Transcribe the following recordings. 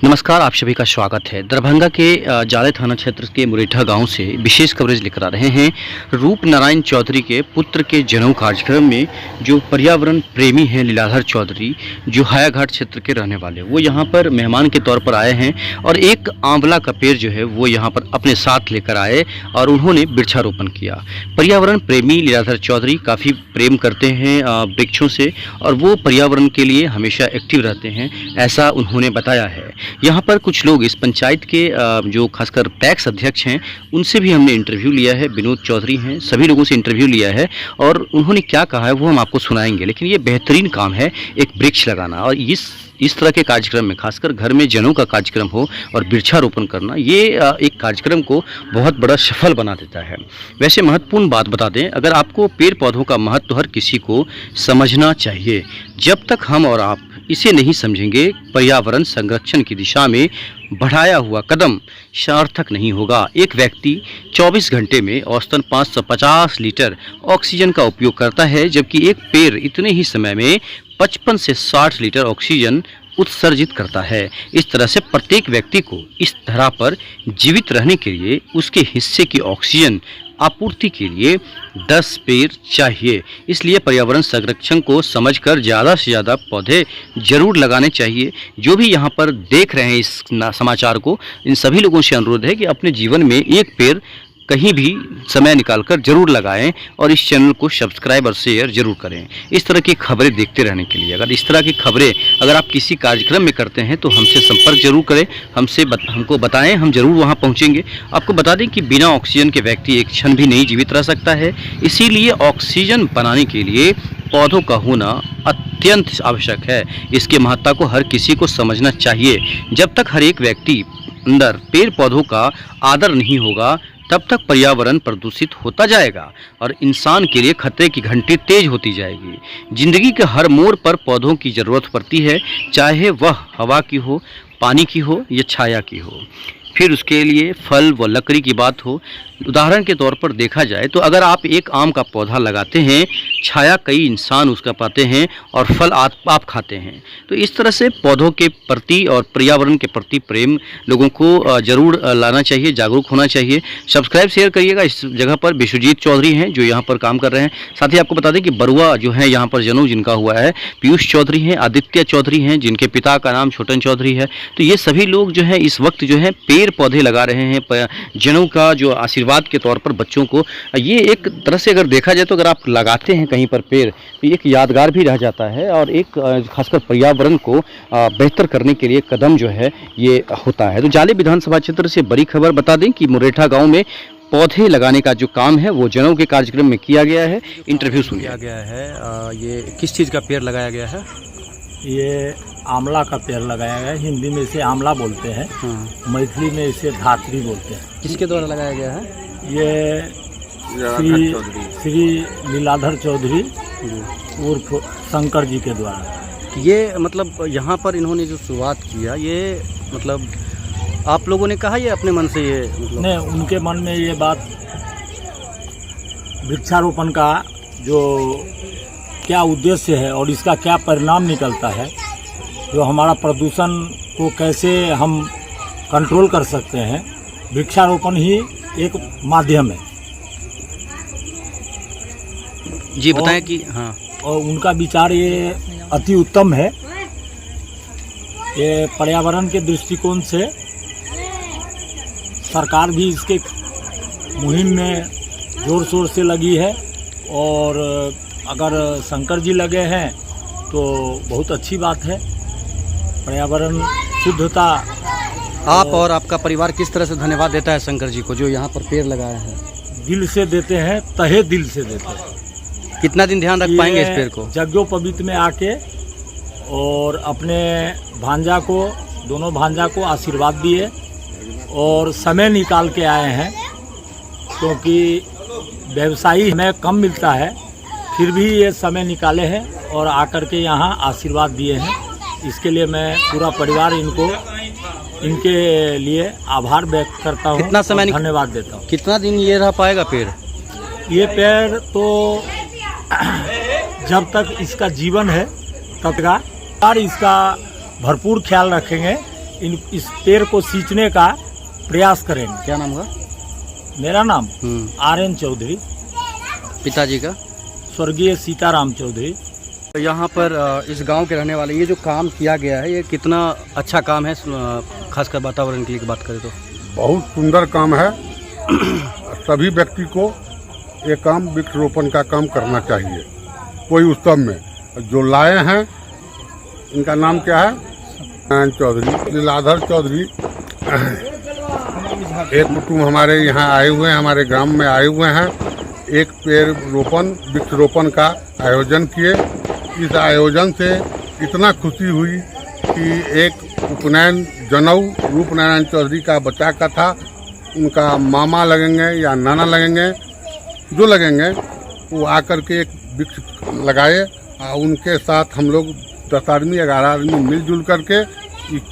नमस्कार, आप सभी का स्वागत है। दरभंगा के जाले थाना क्षेत्र के मुरेठा गांव से विशेष कवरेज लेकर आ रहे हैं। रूप नारायण चौधरी के पुत्र के जनेऊ कार्यक्रम में जो पर्यावरण प्रेमी हैं लीलाधर चौधरी, जो हायाघाट क्षेत्र के रहने वाले, वो यहाँ पर मेहमान के तौर पर आए हैं और एक आंवला का पेड़ जो है वो यहाँ पर अपने साथ लेकर आए और उन्होंने वृक्षारोपण किया। पर्यावरण प्रेमी लीलाधर चौधरी काफ़ी प्रेम करते हैं वृक्षों से और वो पर्यावरण के लिए हमेशा एक्टिव रहते हैं, ऐसा उन्होंने बताया है। यहाँ पर कुछ लोग इस पंचायत के जो खासकर पैक्स अध्यक्ष हैं उनसे भी हमने इंटरव्यू लिया है। विनोद चौधरी हैं, सभी लोगों से इंटरव्यू लिया है और उन्होंने क्या कहा है वो हम आपको सुनाएंगे। लेकिन ये बेहतरीन काम है एक वृक्ष लगाना, और इस तरह के कार्यक्रम में खासकर घर में जनेऊ का कार्यक्रम हो और वृक्षारोपण करना, ये एक कार्यक्रम को बहुत बड़ा सफल बना देता है। वैसे महत्वपूर्ण बात बता दें, अगर आपको पेड़ पौधों का महत्व हर किसी को समझना चाहिए। जब तक हम और आप इसे नहीं समझेंगे, पर्यावरण संरक्षण की दिशा में बढ़ाया हुआ कदम सार्थक नहीं होगा। एक व्यक्ति 24 घंटे में औसतन 550 लीटर ऑक्सीजन का उपयोग करता है, जबकि एक पेड़ इतने ही समय में 55 से 60 लीटर ऑक्सीजन उत्सर्जित करता है। इस तरह से प्रत्येक व्यक्ति को इस धरा पर जीवित रहने के लिए उसके हिस्से की ऑक्सीजन आपूर्ति के लिए 10 पेड़ चाहिए। इसलिए पर्यावरण संरक्षण को समझकर ज़्यादा से ज़्यादा पौधे जरूर लगाने चाहिए। जो भी यहाँ पर देख रहे हैं इस समाचार को, इन सभी लोगों से अनुरोध है कि अपने जीवन में एक पेड़ कहीं भी समय निकालकर जरूर लगाएं और इस चैनल को सब्सक्राइब और शेयर जरूर करें। इस तरह की खबरें देखते रहने के लिए, अगर इस तरह की खबरें अगर आप किसी कार्यक्रम में करते हैं तो हमसे संपर्क जरूर करें, हमको बताएं, हम जरूर वहां पहुंचेंगे। आपको बता दें कि बिना ऑक्सीजन के व्यक्ति एक क्षण भी नहीं जीवित रह सकता है। इसीलिए ऑक्सीजन बनाने के लिए पौधों का होना अत्यंत आवश्यक है। इसके महत्ता को हर किसी को समझना चाहिए। जब तक हर एक व्यक्ति अंदर पेड़ पौधों का आदर नहीं होगा, तब तक पर्यावरण प्रदूषित होता जाएगा और इंसान के लिए खतरे की घंटी तेज होती जाएगी। जिंदगी के हर मोड़ पर पौधों की ज़रूरत पड़ती है, चाहे वह हवा की हो, पानी की हो या छाया की हो। फिर उसके लिए फल व लकड़ी की बात हो। उदाहरण के तौर पर देखा जाए तो अगर आप एक आम का पौधा लगाते हैं, छाया कई इंसान उसका पाते हैं और फल आप खाते हैं। तो इस तरह से पौधों के प्रति और पर्यावरण के प्रति प्रेम लोगों को ज़रूर लाना चाहिए, जागरूक होना चाहिए। सब्सक्राइब शेयर करिएगा। इस जगह पर विश्वजीत चौधरी हैं जो यहाँ पर काम कर रहे हैं। साथ ही आपको बता दें कि बरुआ जो है यहाँ पर जनेऊ जिनका हुआ है, पीयूष चौधरी हैं, आदित्य चौधरी हैं जिनके पिता का नाम छोटन चौधरी है। तो ये सभी लोग जो है इस वक्त जो है पेड़ पौधे लगा रहे हैं जनेऊ का जो आशीर्वाद के तौर पर बच्चों को। ये एक तरह से अगर देखा जाए तो अगर आप लगाते हैं कहीं पर पेड़ तो एक यादगार भी रह जाता है और एक खासकर पर्यावरण को बेहतर करने के लिए कदम जो है ये होता है। तो जाले विधानसभा क्षेत्र से बड़ी खबर बता दें कि मुरेठा गांव में पौधे लगाने का जो काम है वो जनेऊ के कार्यक्रम में किया गया है। इंटरव्यू सुनिया गया है। ये किस चीज़ का पेड़ लगाया गया है? ये आंवला का पेड़ लगाया गया है। हिंदी में इसे आंवला बोलते हैं, मैथिली में इसे धातरी बोलते हैं। किसके द्वारा लगाया गया है? ये श्री लीलाधर चौधरी उर्फ शंकर जी के द्वारा। ये मतलब यहाँ पर इन्होंने जो शुरुआत किया, ये मतलब आप लोगों ने कहा ये अपने मन से ये मतलब? नहीं, उनके मन में ये बात वृक्षारोपण का जो क्या उद्देश्य है और इसका क्या परिणाम निकलता है, जो हमारा प्रदूषण को कैसे हम कंट्रोल कर सकते हैं, वृक्षारोपण ही एक माध्यम है। जी बताएं कि हाँ। और उनका विचार ये अति उत्तम है। ये पर्यावरण के दृष्टिकोण से सरकार भी इसके मुहिम में जोर शोर से लगी है और अगर शंकर जी लगे हैं तो बहुत अच्छी बात है। पर्यावरण शुद्धता। आप और आपका परिवार किस तरह से धन्यवाद देता है शंकर जी को जो यहाँ पर पेड़ लगाया है? दिल से देते हैं, तहे दिल से देते हैं। कितना दिन ध्यान रख पाएंगे इस पेड़ को? यज्ञोपवीत में आके और अपने भांजा को, दोनों भांजा को आशीर्वाद दिए और समय निकाल के आए हैं, क्योंकि व्यवसायी हमें कम मिलता है, फिर भी ये समय निकाले हैं और आकर के यहाँ आशीर्वाद दिए हैं। इसके लिए मैं पूरा परिवार इनके लिए आभार व्यक्त करता हूँ। कितना समय धन्यवाद देता हूँ। कितना दिन ये रह पाएगा पेड़? ये पेड़ तो जब तक इसका जीवन है तब तक और इसका भरपूर ख्याल रखेंगे इस पेड़ को सींचने का प्रयास करेंगे। क्या नाम होगा? मेरा नाम RN चौधरी, पिताजी का? स्वर्गीय सीताराम चौधरी। यहाँ पर इस गांव के रहने वाले, ये जो काम किया गया है ये कितना अच्छा काम है, खासकर वातावरण के लिए बात करें तो? बहुत सुंदर काम है। सभी व्यक्ति को ये काम वृक्षारोपण का काम करना चाहिए। कोई उत्सव में जो लाए हैं, इनका नाम क्या है? नारायण चौधरी, लीलाधर चौधरी, एक कुटुंब हमारे यहाँ आए हुए हैं, हमारे ग्राम में आए हुए हैं। एक पेड़ रोपण, वृक्षारोपण का आयोजन किए। इस आयोजन से इतना खुशी हुई कि एक उपनयन जनऊ रूप नारायण चौधरी का बच्चा का था, उनका मामा लगेंगे या नाना लगेंगे, जो लगेंगे वो आकर के एक वृक्ष लगाए। और उनके साथ हम लोग 10 आदमी 11 आदमी मिलजुल करके इस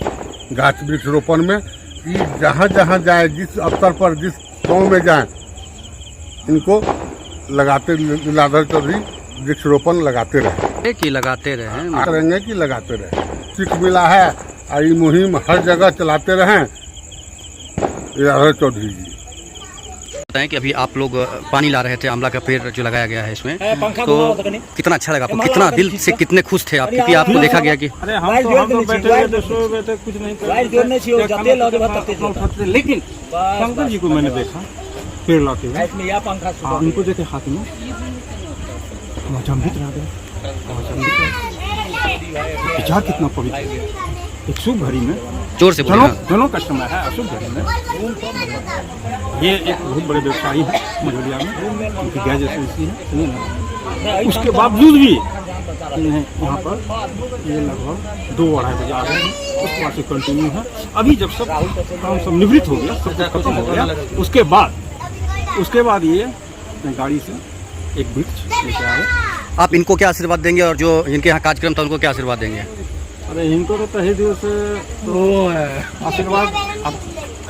गाछ वृक्ष रोपण में जहाँ जहाँ जाए, जिस अवसर पर, जिस गाँव में जाए, इनको लगाते, लीलाधर चौधरी वृक्षारोपण लगाते रहे कि लगाते रहे करेंगे कि लगाते रहे। सीख मिला है और ये मुहिम हर जगह चलाते रहें लीलाधर चौधरी जी। बताएं कि अभी आप लोग पानी ला रहे थे, आंवला का पेड़ जो लगाया गया है इसमें, तो कितना अच्छा लगा आपको? कितना दिल से कितने खुश थे आप? क्योंकि आपको देखा गया कि अरे हम तो बैठे हुए थे, सोए हुए थे, कुछ नहीं कर, लेकिन शंकर जी को मैंने देखा पेड़ लाते हुए, उनको देखे हाथ में अचंभित रह गए। विचार कितना पवित्र, एक शुभ घड़ी में, जोर से बोलिए। दोनों का समय है, अशुभ घड़ी में। ये एक बहुत बड़े व्यवसायी है मझोलिया में, उनकी गैस एजेंसी है। उसके बावजूद भी यहाँ पर ये लगभग 2-2:30 बजे आ गए हैं। उसके बाद से कंटिन्यू है। अभी जब सब काम सब निवृत्त हो गया, सब कुछ खत्म हो गया, उसके बाद ये गाड़ी से एक वृक्ष लेके आए। आप इनको क्या आशीर्वाद देंगे, और जो इनके यहाँ कार्यक्रम था उनको क्या आशीर्वाद देंगे? अरे इनको तो तहे दिल से तो आशीर्वाद, अब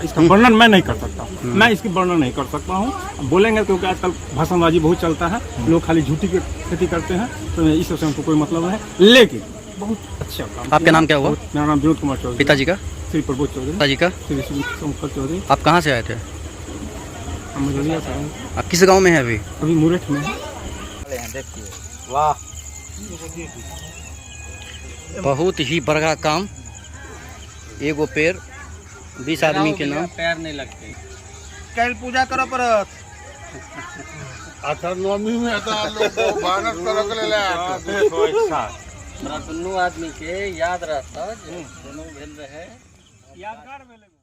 इसका वर्णन मैं नहीं कर सकता, मैं इसकी वर्णन नहीं कर सकता हूँ। बोलेंगे क्योंकि आजकल भाषणबाजी बहुत चलता है, लोग खाली झूठी की खेती करते हैं, तो इस से हमको कोई मतलब नहीं। लेकिन बहुत अच्छा काम। आपका नाम क्या हुआ? मेरा नाम विनोद कुमार चौधरी। पिताजी का? श्री प्रबोध चौधरी। पिताजी का? श्री शंकर चौधरी। आप कहाँ से आए थे? हम मझोलिया से आए। आप किस गाँव में है अभी? अभी मुरेठ में है। वाह, बहुत ही बड़ा काम। एगो पेड़ 20 आदमी के नाम। पैर नहीं लगते। कल पूजा करो परत। अच्छा, नवमी में तो आप लोग को बानस करक ले ले। देखो एक साथ दोनों आदमी के याद रहता, दोनों भेल रहे यादगार भेल।